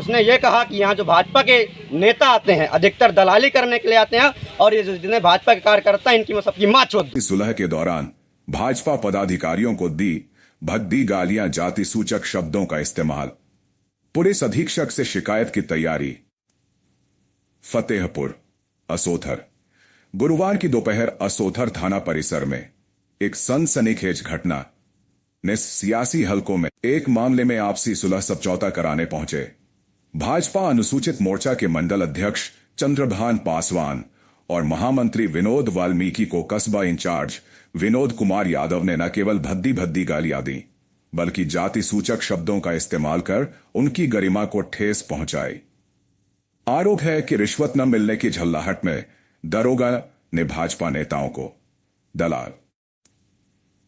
उसने ये कहा कि यहाँ जो भाजपा के नेता आते हैं अधिकतर दलाली करने के लिए आते हैं और ये जो जितने भाजपा के कार्यकर्ता हैं इनकी मैं सबकी माँ चोद। सुलह के दौरान भाजपा पदाधिकारियों को दी भद्दी गालियां, जाति सूचक शब्दों का इस्तेमाल। पुलिस अधीक्षक से शिकायत की तैयारी। फतेहपुर असोथर। गुरुवार की दोपहर असोथर थाना परिसर में एक सनसनीखेज घटना ने सियासी हलकों में एक मामले में आपसी सुलह समझौता कराने पहुंचे। भाजपा अनुसूचित मोर्चा के मंडल अध्यक्ष चंद्रभान पासवान और महामंत्री विनोद वाल्मीकि को कस्बा इंचार्ज विनोद कुमार यादव ने न केवल भद्दी भद्दी गालियां दी बल्कि जाति सूचक शब्दों का इस्तेमाल कर उनकी गरिमा को ठेस पहुंचाई। आरोप है कि रिश्वत न मिलने की झल्लाहट में दरोगा ने भाजपा नेताओं को दलाल।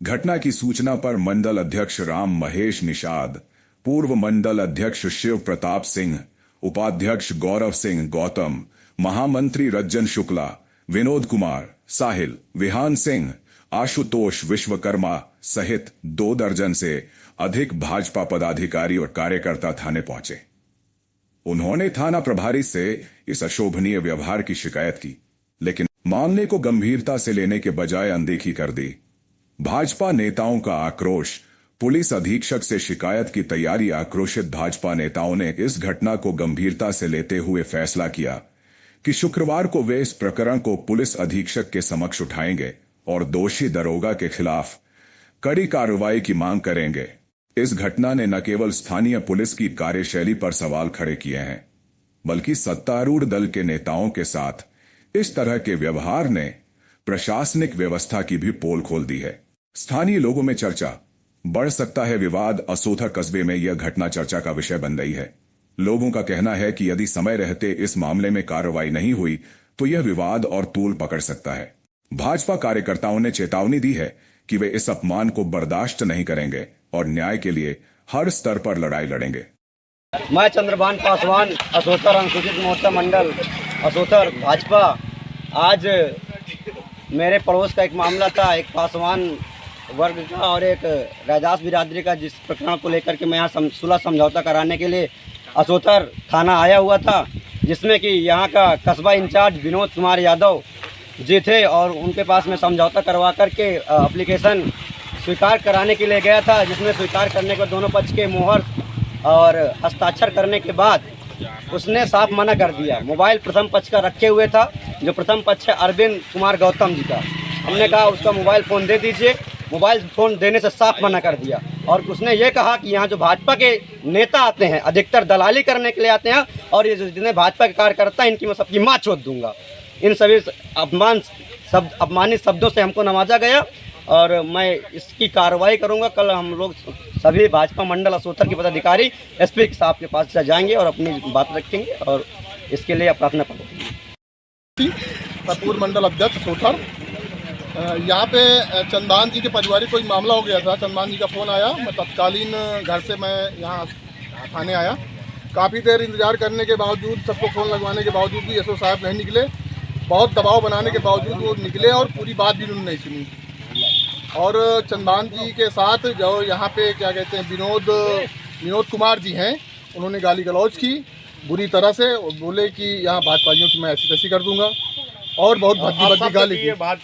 घटना की सूचना पर मंडल अध्यक्ष राम महेश निषाद, पूर्व मंडल अध्यक्ष शिव प्रताप सिंह, उपाध्यक्ष गौरव सिंह गौतम, महामंत्री रज्जन शुक्ला, विनोद कुमार, साहिल, विहान सिंह, आशुतोष विश्वकर्मा सहित 2 दर्जन से अधिक भाजपा पदाधिकारी और कार्यकर्ता थाने पहुंचे। उन्होंने थाना प्रभारी से इस अशोभनीय व्यवहार की शिकायत की, लेकिन मामले को गंभीरता से लेने के बजाय अनदेखी कर दी। भाजपा नेताओं का आक्रोश। पुलिस अधीक्षक से शिकायत की तैयारी। आक्रोशित भाजपा नेताओं ने इस घटना को गंभीरता से लेते हुए फैसला किया कि शुक्रवार को वे इस प्रकरण को पुलिस अधीक्षक के समक्ष उठाएंगे और दोषी दरोगा के खिलाफ कड़ी कार्रवाई की मांग करेंगे। इस घटना ने न केवल स्थानीय पुलिस की कार्यशैली पर सवाल खड़े किए हैं, बल्कि सत्तारूढ़ दल के नेताओं के साथ इस तरह के व्यवहार ने प्रशासनिक व्यवस्था की भी पोल खोल दी है। स्थानीय लोगों में चर्चा बढ़ सकता है। विवाद। असोथर कस्बे में यह घटना चर्चा का विषय बन रही है। लोगों का कहना है कि यदि समय रहते इस मामले में कार्रवाई नहीं हुई तो यह विवाद और तूल पकड़ सकता है। भाजपा कार्यकर्ताओं ने चेतावनी दी है कि वे इस अपमान को बर्दाश्त नहीं करेंगे और न्याय के लिए हर स्तर पर लड़ाई लड़ेंगे। मैं चंद्रभान पासवान, असोथर अनुसूचित मोर्चा मंडल असोथर भाजपा। आज मेरे पड़ोस का एक मामला था, एक पासवान वर्ग का और एक रैदास बिरादरी का, जिस प्रकरण को लेकर के मैं यहाँ सुलह समझौता कराने के लिए असोथर थाना आया हुआ था, जिसमें कि यहाँ का कस्बा इंचार्ज विनोद कुमार यादव जी थे और उनके पास में समझौता करवा करके एप्लीकेशन स्वीकार कराने के लिए गया था, जिसमें स्वीकार करने के दोनों पक्ष के मोहर और हस्ताक्षर करने के बाद उसने साफ मना कर दिया। मोबाइल प्रथम पक्ष का रखे हुए था, जो प्रथम पक्ष है अरविंद कुमार गौतम जी का। हमने कहा उसका मोबाइल फ़ोन दे दीजिए, मोबाइल फ़ोन देने से साफ मना कर दिया और उसने ये कहा कि यहाँ जो भाजपा के नेता आते हैं अधिकतर दलाली करने के लिए आते हैं और ये जो जितने भाजपा के कार्यकर्ता हैं इनकी मैं सबकी माँ चोद दूंगा। इन सभी अपमानित शब्दों से हमको नवाजा गया और मैं इसकी कार्रवाई करूंगा। कल हम लोग सभी भाजपा मंडल असोथर के पदाधिकारी एसपी साहब के पास जाएंगे और अपनी बात रखेंगे और इसके लिए प्रार्थना करेंगे। पूर्व मंडल अध्यक्ष असोथर, यहाँ पे चंदान जी के पारिवारिक कोई मामला हो गया था। चंदान जी का फ़ोन आया, मैं तत्कालीन घर से मैं यहाँ थाने आया। काफ़ी देर इंतजार करने के बावजूद, सबको फ़ोन लगवाने के बावजूद भी एसओ साहब नहीं निकले। बहुत दबाव बनाने के बावजूद वो निकले और पूरी बात भी उन्होंने नहीं सुनी। और चंदान जी के साथ जो यहाँ पे क्या कहते हैं विनोद कुमार जी हैं, उन्होंने गाली गलौज की बुरी तरह से और बोले कि यहाँ भाजपाइयों की मैं ऐसी तैसी कर दूंगा और बहुत भद्दी गाली दी। बहुत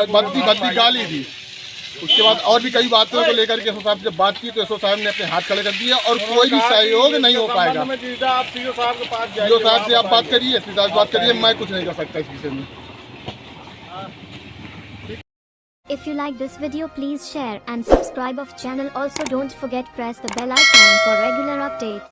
भद्दी गाली दी। उसके बाद और भी कई बातों को लेकर के एसओ साहब जब बात की तो एसओ साहब ने अपने हाथ खड़े कर दिए और कोई भी सहयोग नहीं हो पाएगा। आप सीओ साहब से आप बात करिए, एसपी साहब से बात करिए, मैं कुछ नहीं कर सकता इस विषय में। If you like this video, please share and subscribe of channel. Also don't forget press the bell icon for regular updates.